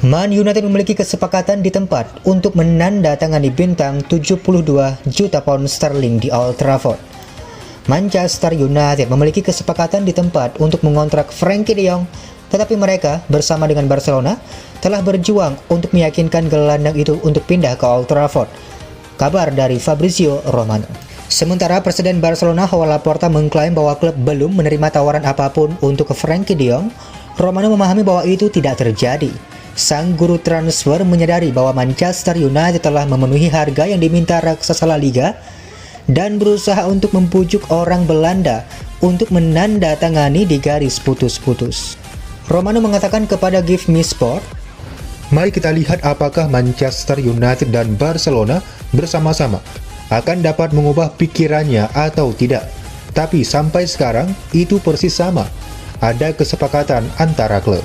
Man United memiliki kesepakatan di tempat untuk menandatangani bintang 72 juta pound sterling di Old Trafford. Manchester United memiliki kesepakatan di tempat untuk mengontrak Frenkie de Jong, tetapi mereka bersama dengan Barcelona telah berjuang untuk meyakinkan gelandang itu untuk pindah ke Old Trafford. Kabar dari Fabrizio Romano. Sementara Presiden Barcelona Joan Laporta mengklaim bahwa klub belum menerima tawaran apapun untuk Frenkie de Jong, Romano memahami bahwa itu tidak terjadi. Sang guru transfer menyadari bahwa Manchester United telah memenuhi harga yang diminta raksasa La Liga dan berusaha untuk membujuk orang Belanda untuk menandatangani di garis putus-putus. Romano mengatakan kepada Give Me Sport, "Mari kita lihat apakah Manchester United dan Barcelona bersama-sama akan dapat mengubah pikirannya atau tidak. Tapi sampai sekarang itu persis sama. Ada kesepakatan antara klub."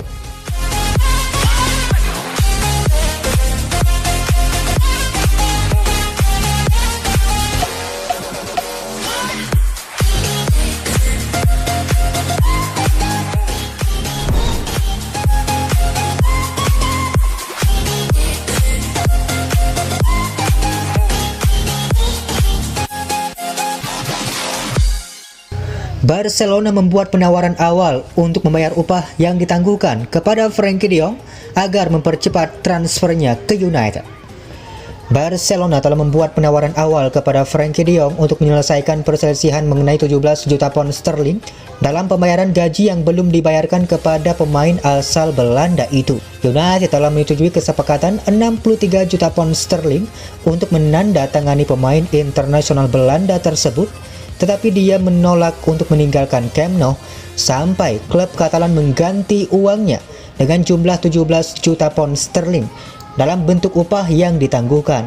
Barcelona membuat penawaran awal untuk membayar upah yang ditangguhkan kepada Frenkie de Jong agar mempercepat transfernya ke United. Barcelona telah membuat penawaran awal kepada Frenkie de Jong untuk menyelesaikan perselisihan mengenai 17 juta pound sterling dalam pembayaran gaji yang belum dibayarkan kepada pemain asal Belanda itu. United telah menyetujui kesepakatan 63 juta pound sterling untuk menandatangani pemain internasional Belanda tersebut, tetapi dia menolak untuk meninggalkan Camp Nou sampai klub Katalan mengganti uangnya dengan jumlah 17 juta pound sterling dalam bentuk upah yang ditangguhkan.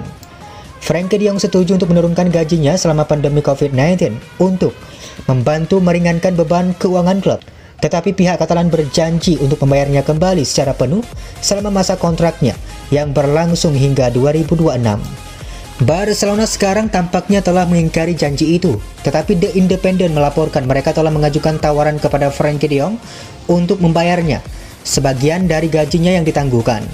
Frenkie de Jong setuju untuk menurunkan gajinya selama pandemi COVID-19 untuk membantu meringankan beban keuangan klub, tetapi pihak Katalan berjanji untuk membayarnya kembali secara penuh selama masa kontraknya yang berlangsung hingga 2026. Barcelona sekarang tampaknya telah mengingkari janji itu, tetapi The Independent melaporkan mereka telah mengajukan tawaran kepada Frenkie de Jong untuk membayarnya sebagian dari gajinya yang ditangguhkan.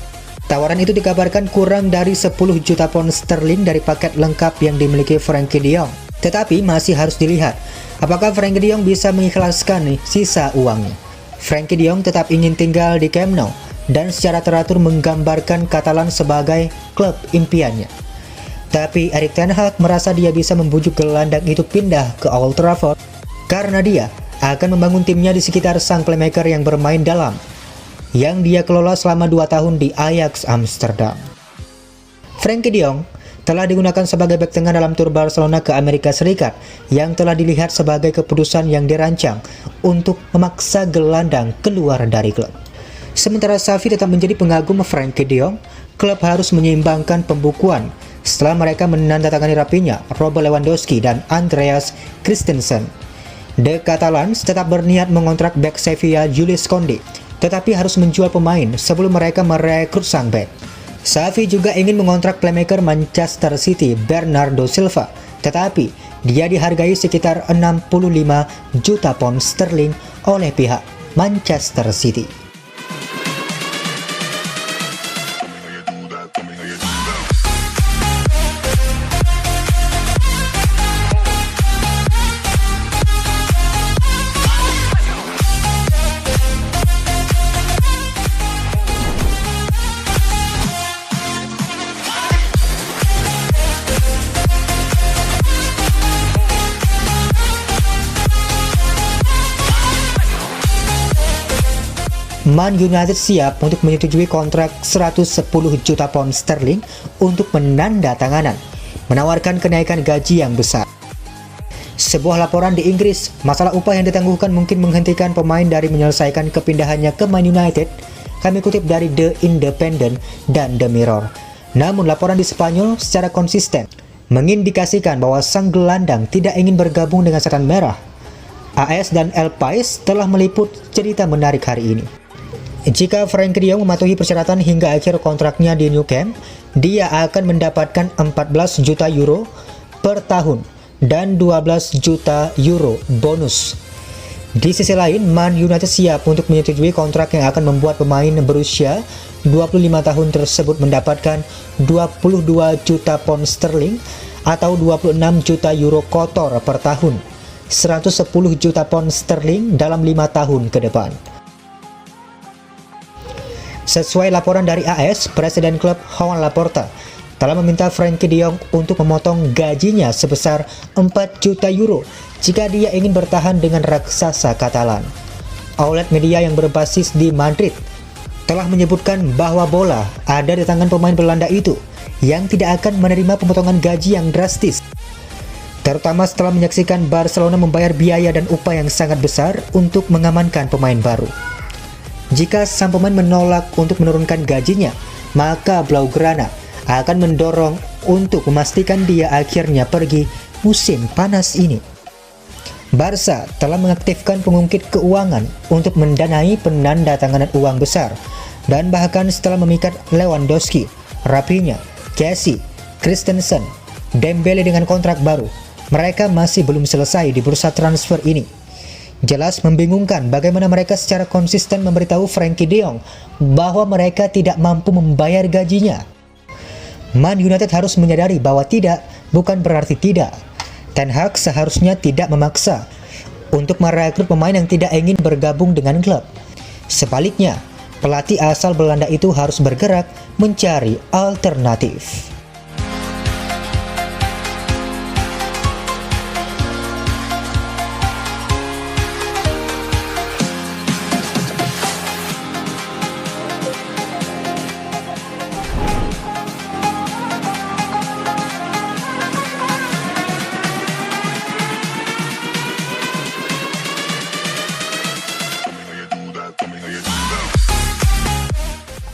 Tawaran itu dikabarkan kurang dari 10 juta pound sterling dari paket lengkap yang dimiliki Frenkie de Jong. Tetapi masih harus dilihat apakah Frenkie de Jong bisa mengikhlaskan sisa uangnya. Frenkie de Jong tetap ingin tinggal di Camp Nou dan secara teratur menggambarkan Katalan sebagai klub impiannya. Tapi Erik ten Hag merasa dia bisa membujuk gelandang itu pindah ke Old Trafford karena dia akan membangun timnya di sekitar sang playmaker yang bermain dalam, yang dia kelola selama 2 tahun di Ajax Amsterdam. Frenkie de Jong telah digunakan sebagai bek tengah dalam tur Barcelona ke Amerika Serikat yang telah dilihat sebagai keputusan yang dirancang untuk memaksa gelandang keluar dari klub. Sementara Xavi tetap menjadi pengagum Frenkie de Jong, klub harus menyeimbangkan pembukuan setelah mereka menandatangani Rafinha, Robert Lewandowski, dan Andreas Christensen. The Catalans tetap berniat mengontrak bek Sevilla Jules Koundé, tetapi harus menjual pemain sebelum mereka merekrut sang bek. Xavi juga ingin mengontrak playmaker Manchester City Bernardo Silva, tetapi dia dihargai sekitar 65 juta pound sterling oleh pihak Manchester City. Man United siap untuk menyetujui kontrak 110 juta pound sterling untuk menandatanganan, menawarkan kenaikan gaji yang besar. Sebuah laporan di Inggris, masalah upah yang ditangguhkan mungkin menghentikan pemain dari menyelesaikan kepindahannya ke Man United. Kami kutip dari The Independent dan The Mirror. Namun laporan di Spanyol secara konsisten mengindikasikan bahwa sang gelandang tidak ingin bergabung dengan Setan Merah. AS dan El Pais telah meliput cerita menarik hari ini. Jika Frenkie de Jong mematuhi persyaratan hingga akhir kontraknya di Nou Camp, dia akan mendapatkan 14 juta euro per tahun dan 12 juta euro bonus. Di sisi lain, Man United siap untuk menyetujui kontrak yang akan membuat pemain berusia 25 tahun tersebut mendapatkan 22 juta pound sterling atau 26 juta euro kotor per tahun, 110 juta pound sterling dalam 5 tahun ke depan. Sesuai laporan dari AS, Presiden klub Joan Laporta telah meminta Frenkie de Jong untuk memotong gajinya sebesar 4 juta euro jika dia ingin bertahan dengan raksasa Katalan. Outlet media yang berbasis di Madrid telah menyebutkan bahwa bola ada di tangan pemain Belanda itu yang tidak akan menerima pemotongan gaji yang drastis, terutama setelah menyaksikan Barcelona membayar biaya dan upah yang sangat besar untuk mengamankan pemain baru. Jika sang pemain menolak untuk menurunkan gajinya, maka Blaugrana akan mendorong untuk memastikan dia akhirnya pergi musim panas ini. Barca telah mengaktifkan pengungkit keuangan untuk mendanai penandatanganan uang besar, dan bahkan setelah memikat Lewandowski, Rafinha, Kessie, Christensen, Dembele dengan kontrak baru, mereka masih belum selesai di bursa transfer ini. Jelas membingungkan bagaimana mereka secara konsisten memberitahu Frenkie de Jong bahwa mereka tidak mampu membayar gajinya. Man United harus menyadari bahwa tidak bukan berarti tidak. Ten Hag seharusnya tidak memaksa untuk merekrut pemain yang tidak ingin bergabung dengan klub. Sebaliknya, pelatih asal Belanda itu harus bergerak mencari alternatif.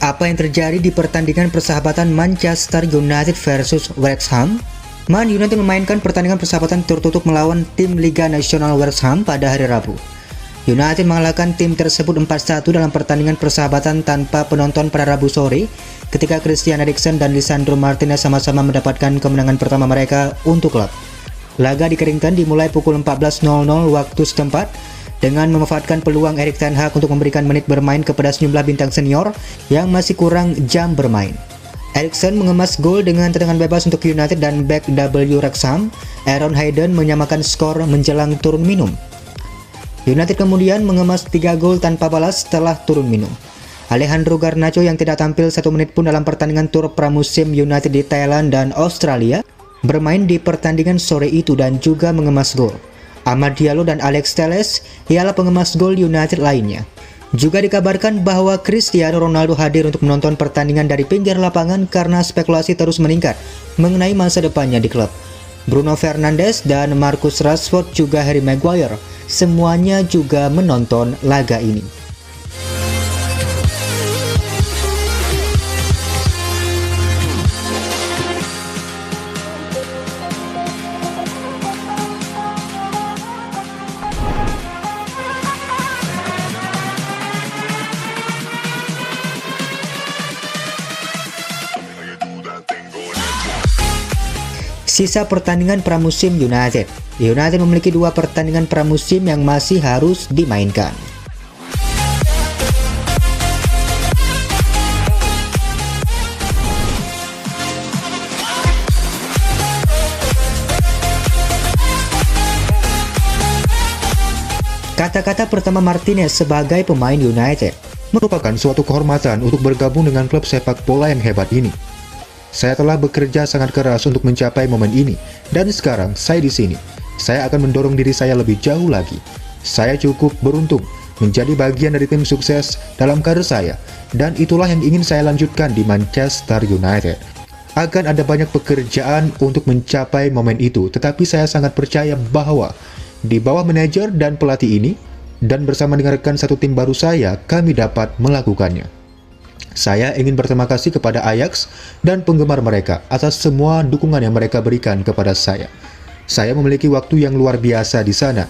Apa yang terjadi di pertandingan persahabatan Manchester United versus West Ham? Man United memainkan pertandingan persahabatan tertutup melawan tim Liga Nasional West Ham pada hari Rabu. United mengalahkan tim tersebut 4-1 dalam pertandingan persahabatan tanpa penonton pada Rabu sore, ketika Christian Eriksen dan Lisandro Martinez sama-sama mendapatkan kemenangan pertama mereka untuk klub. Laga di Carrington dimulai pukul 14.00 waktu setempat, dengan memanfaatkan peluang Erik ten Hag untuk memberikan menit bermain kepada sejumlah bintang senior yang masih kurang jam bermain. Eriksen mengemas gol dengan tendangan bebas untuk United dan back W Wrexham, Aaron Hayden menyamakan skor menjelang turun minum. United kemudian mengemas 3 gol tanpa balas setelah turun minum. Alejandro Garnacho yang tidak tampil 1 menit pun dalam pertandingan tur pramusim United di Thailand dan Australia bermain di pertandingan sore itu dan juga mengemas gol. Amad Diallo dan Alex Telles ialah pengemas gol United lainnya. Juga dikabarkan bahwa Cristiano Ronaldo hadir untuk menonton pertandingan dari pinggir lapangan karena spekulasi terus meningkat mengenai masa depannya di klub. Bruno Fernandes dan Marcus Rashford juga Harry Maguire semuanya juga menonton laga ini. Sisa pertandingan pramusim United. United memiliki 2 pertandingan pramusim yang masih harus dimainkan. Kata-kata pertama Martinez sebagai pemain United merupakan suatu kehormatan untuk bergabung dengan klub sepak bola yang hebat ini. Saya telah bekerja sangat keras untuk mencapai momen ini, dan sekarang saya di sini. Saya akan mendorong diri saya lebih jauh lagi. Saya cukup beruntung menjadi bagian dari tim sukses dalam karir saya, dan itulah yang ingin saya lanjutkan di Manchester United. Akan ada banyak pekerjaan untuk mencapai momen itu, tetapi saya sangat percaya bahwa di bawah manajer dan pelatih ini, dan bersama dengan rekan satu tim baru saya, kami dapat melakukannya. Saya ingin berterima kasih kepada Ajax dan penggemar mereka atas semua dukungan yang mereka berikan kepada saya. Saya memiliki waktu yang luar biasa di sana,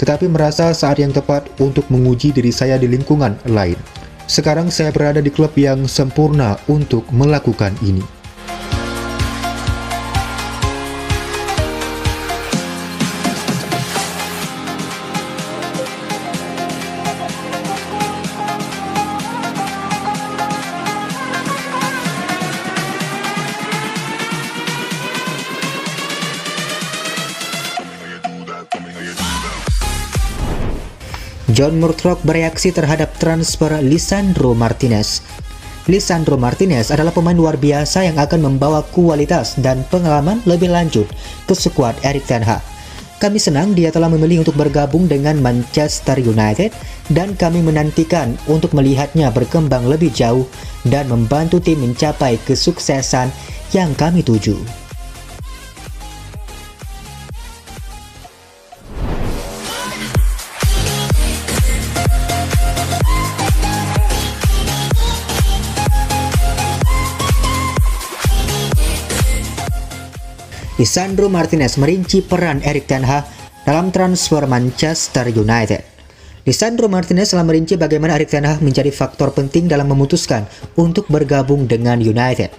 tetapi merasa saat yang tepat untuk menguji diri saya di lingkungan lain. Sekarang saya berada di klub yang sempurna untuk melakukan ini. John Murdoch bereaksi terhadap transfer Lisandro Martinez. Lisandro Martinez adalah pemain luar biasa yang akan membawa kualitas dan pengalaman lebih lanjut ke skuad Erik ten Hag. Kami senang dia telah memilih untuk bergabung dengan Manchester United dan kami menantikan untuk melihatnya berkembang lebih jauh dan membantu tim mencapai kesuksesan yang kami tuju. Lisandro Martinez merinci peran Erik ten Hag dalam transfer Manchester United. Lisandro Martinez telah merinci bagaimana Erik ten Hag menjadi faktor penting dalam memutuskan untuk bergabung dengan United.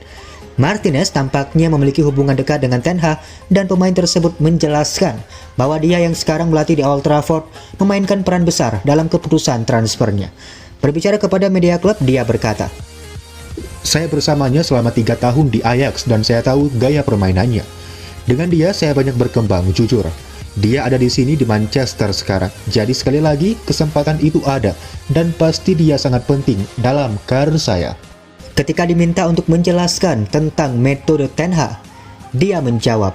Martinez tampaknya memiliki hubungan dekat dengan ten Hag dan pemain tersebut menjelaskan bahwa dia yang sekarang melatih di Old Trafford memainkan peran besar dalam keputusan transfernya. Berbicara kepada media klub, dia berkata, Saya bersamanya selama 3 tahun di Ajax dan saya tahu gaya permainannya. Dengan dia saya banyak berkembang, jujur. Dia ada di sini di Manchester sekarang. Jadi sekali lagi kesempatan itu ada dan pasti dia sangat penting dalam karir saya. Ketika diminta untuk menjelaskan tentang metode ten Hag, dia menjawab,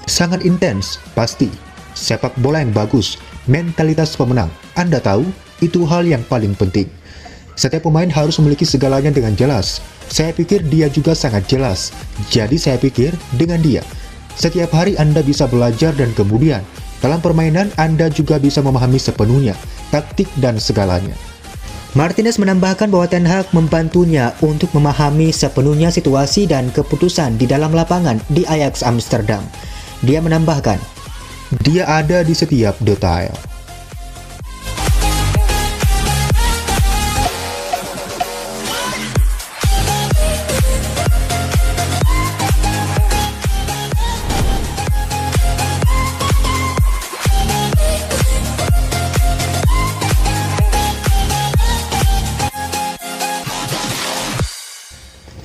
Sangat intens, pasti. Sepak bola yang bagus, mentalitas pemenang. Anda tahu, itu hal yang paling penting. Setiap pemain harus memiliki segalanya dengan jelas. Saya pikir dia juga sangat jelas. Jadi saya pikir dengan dia, setiap hari Anda bisa belajar dan kemudian dalam permainan Anda juga bisa memahami sepenuhnya taktik dan segalanya. Martinez menambahkan bahwa ten Hag membantunya untuk memahami sepenuhnya situasi dan keputusan di dalam lapangan di Ajax Amsterdam. Dia menambahkan, Dia ada di setiap detail.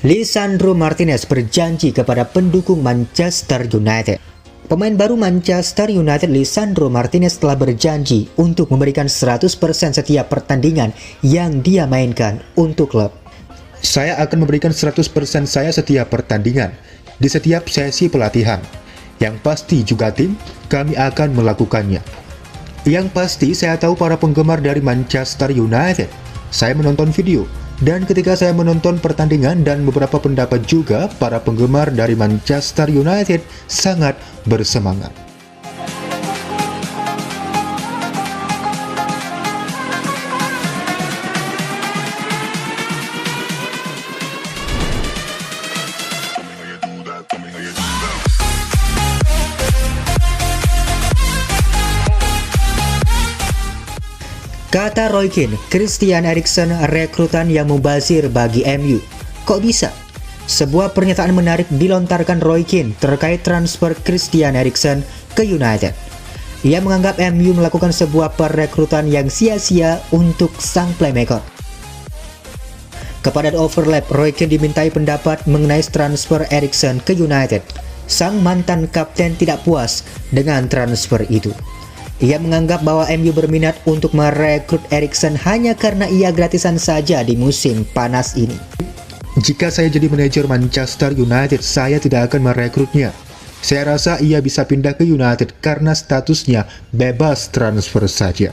Lisandro Martinez berjanji kepada pendukung Manchester United. Pemain baru Manchester United Lisandro Martinez telah berjanji untuk memberikan 100% setiap pertandingan yang dia mainkan untuk klub. Saya akan memberikan 100% saya setiap pertandingan, di setiap sesi pelatihan. Yang pasti juga tim, kami akan melakukannya. Yang pasti saya tahu para penggemar dari Manchester United. Saya menonton video. Dan ketika saya menonton pertandingan dan beberapa pendapat juga, para penggemar dari Manchester United sangat bersemangat. Kata Roy Keane, Christian Eriksen rekrutan yang mubazir bagi MU. Kok bisa? Sebuah pernyataan menarik dilontarkan Roy Keane terkait transfer Christian Eriksen ke United. Ia menganggap MU melakukan sebuah perekrutan yang sia-sia untuk sang playmaker. Kepada The Overlap, Roy Keane dimintai pendapat mengenai transfer Eriksen ke United. Sang mantan kapten tidak puas dengan transfer itu. Ia menganggap bahwa MU berminat untuk merekrut Eriksen hanya karena ia gratisan saja di musim panas ini. Jika saya jadi manajer Manchester United, saya tidak akan merekrutnya. Saya rasa ia bisa pindah ke United karena statusnya bebas transfer saja.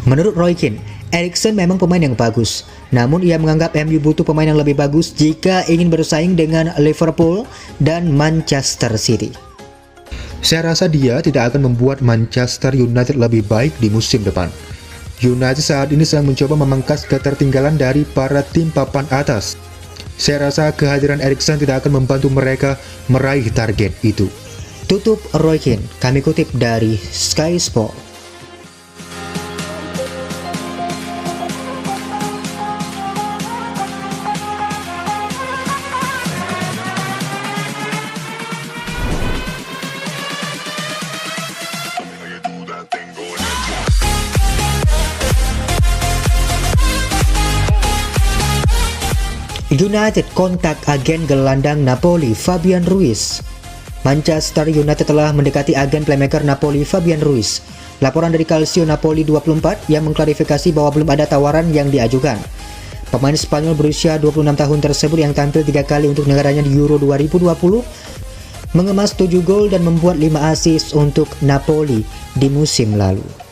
Menurut Roy Keane, Eriksen memang pemain yang bagus. Namun ia menganggap MU butuh pemain yang lebih bagus jika ingin bersaing dengan Liverpool dan Manchester City. Saya rasa dia tidak akan membuat Manchester United lebih baik di musim depan. United saat ini sedang mencoba memangkas ketertinggalan dari para tim papan atas. Saya rasa kehadiran Eriksen tidak akan membantu mereka meraih target itu. Tutup Roy Keane, kami kutip dari Sky Sport. United kontak agen gelandang Napoli Fabian Ruiz. Manchester United telah mendekati agen playmaker Napoli Fabian Ruiz. Laporan dari Calcio Napoli 24 yang mengklarifikasi bahwa belum ada tawaran yang diajukan. Pemain Spanyol berusia 26 tahun tersebut yang tampil 3 kali untuk negaranya di Euro 2020 mengemas 7 gol dan membuat 5 assist untuk Napoli di musim lalu.